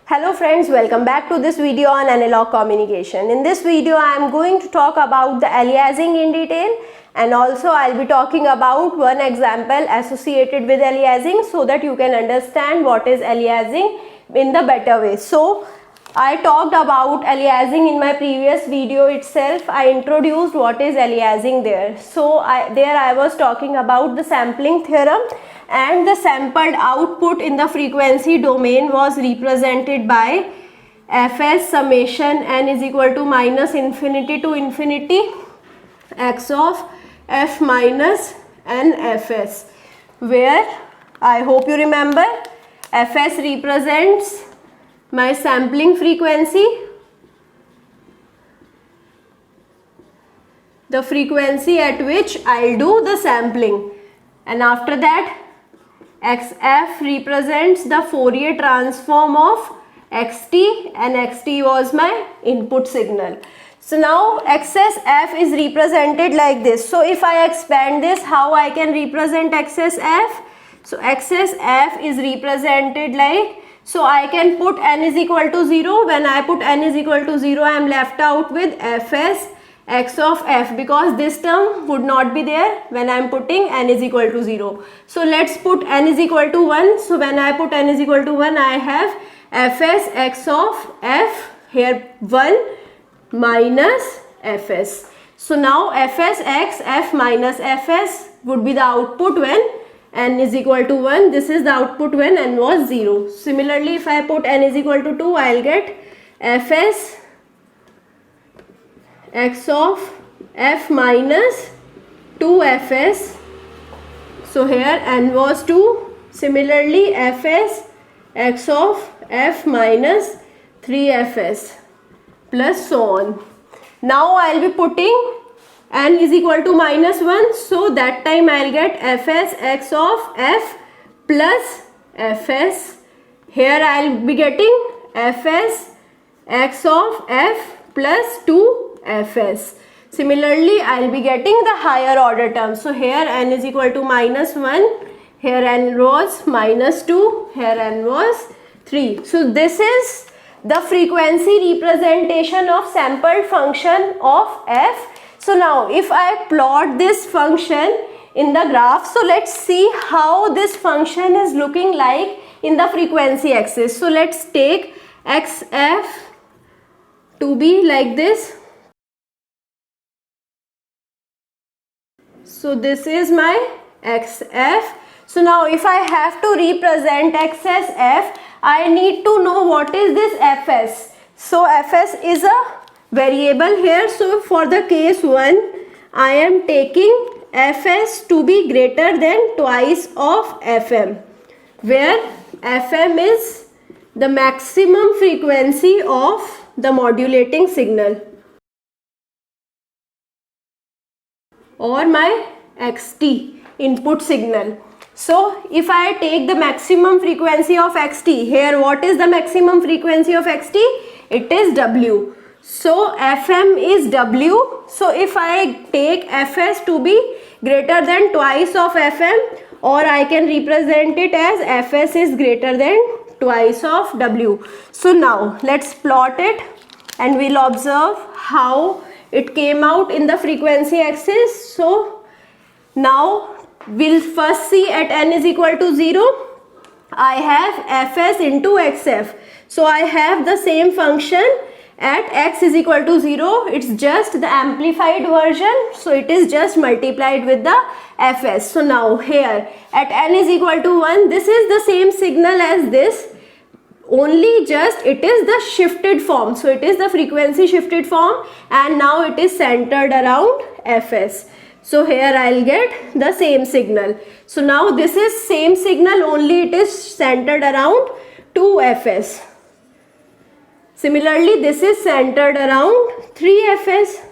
Hello friends, welcome back to this video on analog communication. In this video I am going to talk about the aliasing in detail, and also I'll be talking about one example associated with aliasing so that you can understand what is aliasing in the better way. So I talked about aliasing in my previous video itself. I introduced what is aliasing there. So I was talking about the sampling theorem, and the sampled output in the frequency domain was represented by Fs summation n is equal to minus infinity to infinity x of f minus n Fs, where I hope you remember Fs represents my sampling frequency, the frequency at which I'll do the sampling, and after that xf represents the Fourier transform of xt, and xt was my input signal. So now excess f is represented like this. So if I expand this, how I can represent excess f? So excess f is represented like, so I can put n is equal to 0. When I put n is equal to 0, I am left out with fs x of f, because this term would not be there when I am putting n is equal to 0. So let's put n is equal to 1. So when I put n is equal to 1, I have fs x of f, here 1 minus fs. So now fs x f minus fs would be the output when n is equal to 1. This is the output when n was 0. Similarly, if I put n is equal to 2, I'll get fs x of f minus 2fs. So here n was 2. Similarly, fs x of f minus 3fs, plus so on. Now I'll be putting n is equal to minus 1, so that time I'll get fs x of f plus fs. Here I'll be getting fs x of f plus 2fs. Similarly, I'll be getting the higher order term. So here n is equal to minus 1, here n was minus 2, here n was 3. So this is the frequency representation of sampled function of f. So now if I plot this function in the graph, so let's see how this function is looking like in the frequency axis. So let's take xf to be like this. So this is my xf. So now if I have to represent excess f, I need to know what is this fs. So fs is a variable here. So for the case 1, I am taking fs to be greater than twice of fm, where fm is the maximum frequency of the modulating signal, or my xt, input signal. So if I take the maximum frequency of xt, here what is the maximum frequency of xt? It is w. So fm is w. So if I take fs to be greater than twice of fm, or I can represent it as fs is greater than twice of w. So now let's plot it, and we'll observe how it came out in the frequency axis. So now we'll first see at n is equal to 0, I have fs into xf. So I have the same function at x is equal to 0. It's just the amplified version, so it is just multiplied with the fs. So now here at n is equal to 1, this is the same signal as this, only just it is the shifted form. So it is the frequency shifted form, and now it is centered around fs. So here I'll get the same signal. So now this is same signal, only it is centered around 2fs. Similarly, this is centered around 3fs.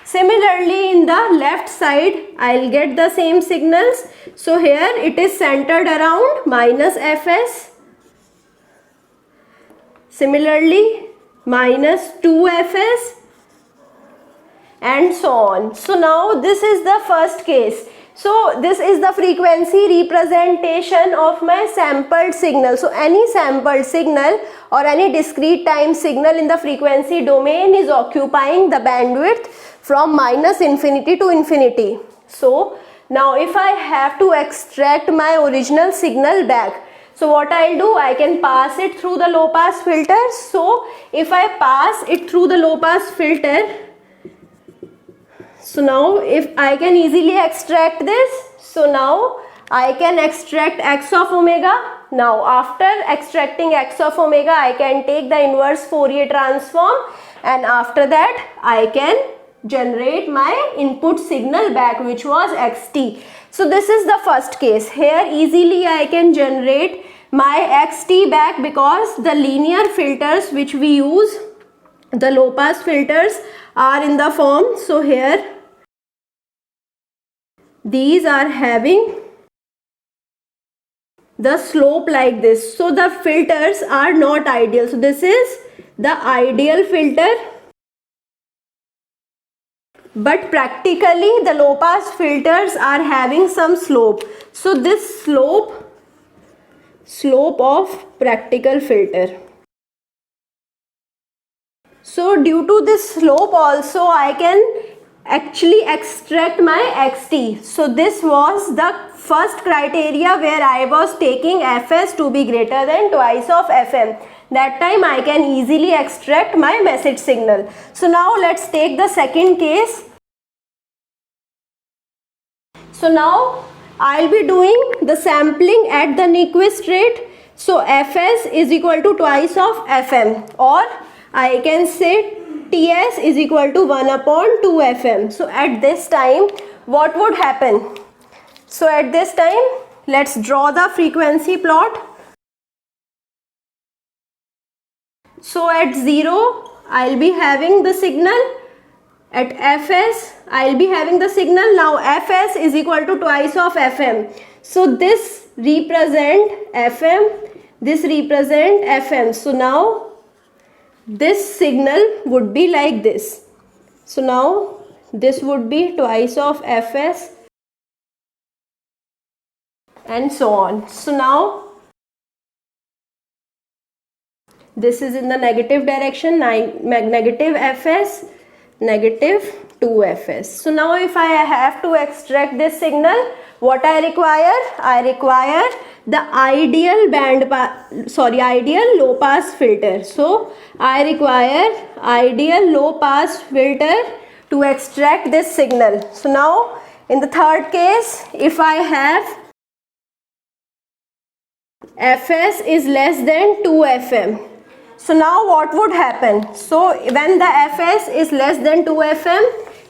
Similarly, in the left side, I'll get the same signals. So here it is centered around minus fs. Similarly, minus 2fs, and so on. So now this is the first case So this is the frequency representation of my sampled signal. So any sampled signal or any discrete time signal in the frequency domain is occupying the bandwidth from -infinity to infinity. So now if I have to extract my original signal back, so what I'll do, I can pass it through the low pass filter. So if I pass it through the low pass filter, so now if I can easily extract this, so now I can extract x of omega. Now after extracting x of omega, I can take the inverse Fourier transform, and after that I can generate my input signal back, which was xt. So this is the first case. Here easily I can generate my xt back because the linear filters which we use, the low pass filters, are in the form. So here these are having the slope like this. So the filters are not ideal. So this is the ideal filter. But practically the low pass filters are having some slope. So this slope of practical filter. So due to this slope also I can actually extract my xt. So this was the first criteria where I was taking fs to be greater than twice of fm. That time I can easily extract my message signal. So now let's take the second case. So now I'll be doing the sampling at the Nyquist rate. So fs is equal to twice of fm, or I can say Ts is equal to 1 upon 2 fm. So at this time what would happen? So at this time let's draw the frequency plot. So at 0 I'll be having the signal. At fs I'll be having the signal. Now fs is equal to twice of fm. So this represent fm, this represent fm. So now this signal would be like this. So now this would be twice of fs and so on. So now this is in the negative direction, negative fs, negative 2fs. So now if I have to extract this signal, what I require? I require the ideal ideal low pass filter. So I require ideal low pass filter to extract this signal. So now in the third case, if I have fs is less than 2 fm, so now what would happen? So when the fs is less than 2 fm,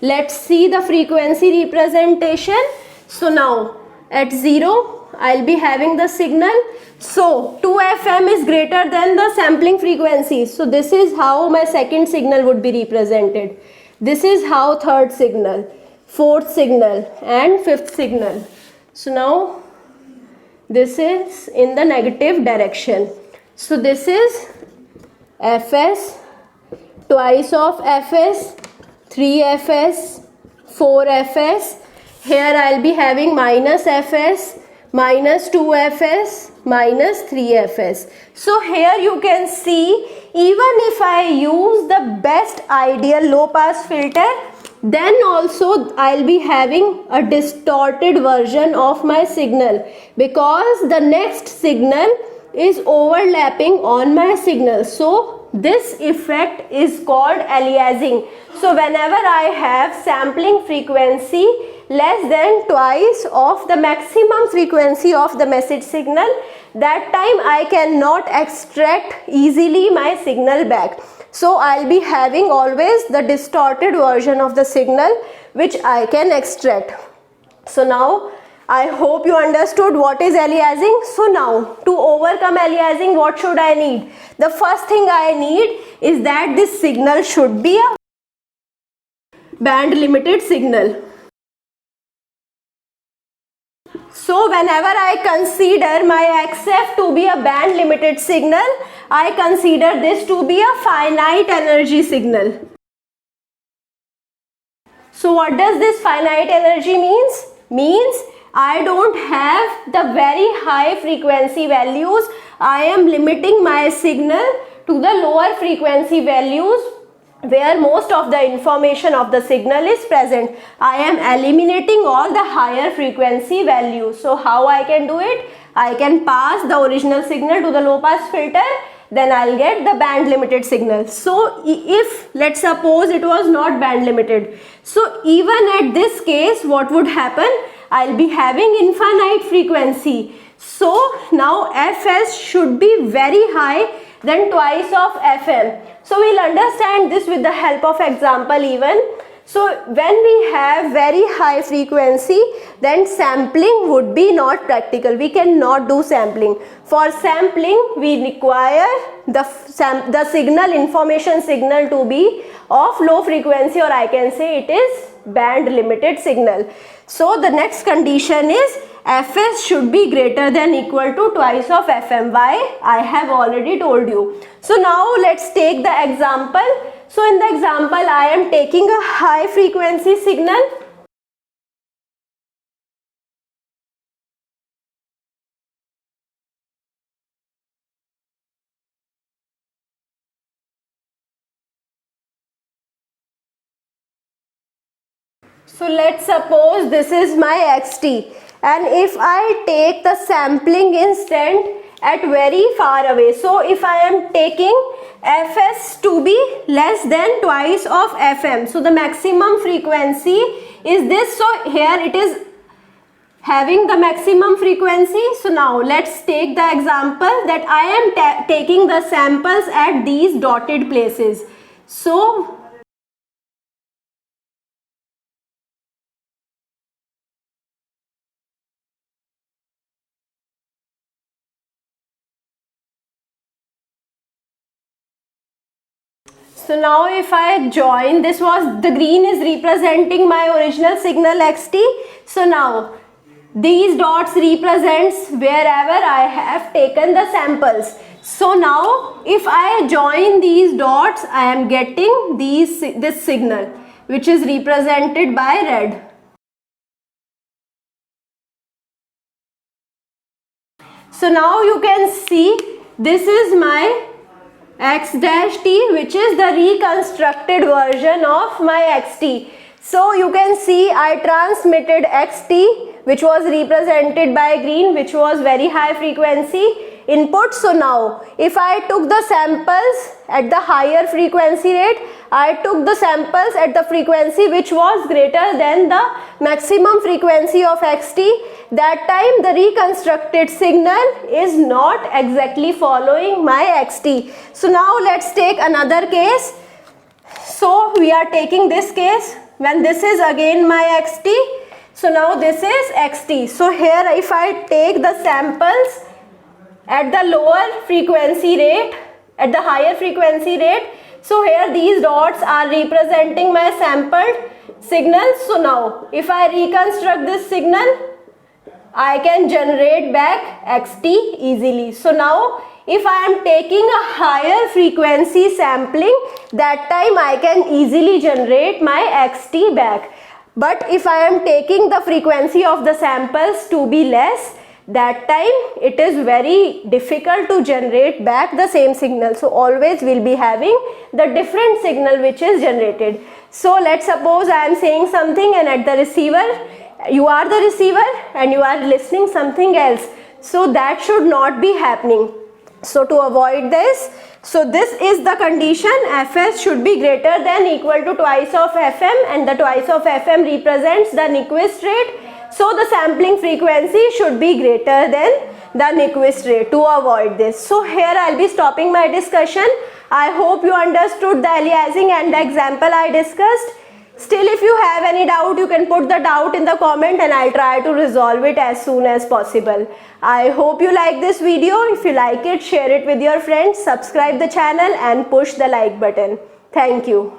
let's see the frequency representation. So now at 0 I'll be having the signal. So 2 fm is greater than the sampling frequency. So this is how my second signal would be represented. This is how third signal, fourth signal and fifth signal. So now this is in the negative direction. So this is fs, twice of fs, 3fs, 4fs. Here I'll be having minus fs, minus 2fs, minus 3fs. So here you can see, even if I use the best ideal low pass filter, then also I'll be having a distorted version of my signal, because the next signal is overlapping on my signal. So this effect is called aliasing. So whenever I have sampling frequency less than twice of the maximum frequency of the message signal, that time I cannot extract easily my signal back. So I'll be having always the distorted version of the signal which I can extract. So now I hope you understood what is aliasing. So now to overcome aliasing, what should I need? The first thing I need is that this signal should be a band limited signal. So whenever I consider my XF to be a band limited signal, I consider this to be a finite energy signal. So what does this finite energy means? means I don't have the very high frequency values. I am limiting my signal to the lower frequency values where most of the information of the signal is present. I am eliminating all the higher frequency values. So how I can do it? I can pass the original signal to the low pass filter, then I'll get the band limited signal. So if let's suppose it was not band limited, so even at this case what would happen? I'll be having infinite frequency. So now Fs should be very high than twice of Fm. So we'll understand this with the help of example even. So when we have very high frequency, then sampling would be not practical. We cannot do sampling. For sampling, we require the signal, information signal to be of low frequency, or I can say it is band limited signal. So the next condition is Fs should be greater than equal to twice of Fm. Why? I have already told you. So now let's take the example. So in the example, I am taking a high frequency signal. So let's suppose this is my xt, and if I take the sampling instant at very far away, so if I am taking Fs to be less than twice of Fm, so the maximum frequency is this. So here it is having the maximum frequency. So now let's take the example that I am taking the samples at these dotted places. So now if I join, this was the green is representing my original signal xt. So now these dots represents wherever I have taken the samples. So now if I join these dots, I am getting this signal which is represented by red. So now you can see this is my x dash t, which is the reconstructed version of my xt. So you can see I transmitted xt, which was represented by green, which was very high frequency input. So now if I took the samples at the higher frequency rate, I took the samples at the frequency which was greater than the maximum frequency of xt. That time the reconstructed signal is not exactly following my xt. So now let's take another case. So we are taking this case when this is again my xt. So now this is xt. So here if I take the samples at the lower frequency rate, at the higher frequency rate, so here these dots are representing my sampled signal. So now if I reconstruct this signal, I can generate back xt easily. So now if I am taking a higher frequency sampling, that time I can easily generate my xt back. But if I am taking the frequency of the samples to be less, that time it is very difficult to generate back the same signal. So always we'll be having the different signal which is generated. So let's suppose I am saying something, and at the receiver, you are the receiver and you are listening something else. So that should not be happening. So to avoid this, so this is the condition, Fs should be greater than equal to twice of Fm, and the twice of Fm represents the Nyquist rate. So the sampling frequency should be greater than the Nyquist rate to avoid this. So here I'll be stopping my discussion. I hope you understood the aliasing and the example I discussed. Still, if you have any doubt, you can put the doubt in the comment and I'll try to resolve it as soon as possible. I hope you like this video. If you like it, share it with your friends, subscribe the channel and push the like button. Thank you.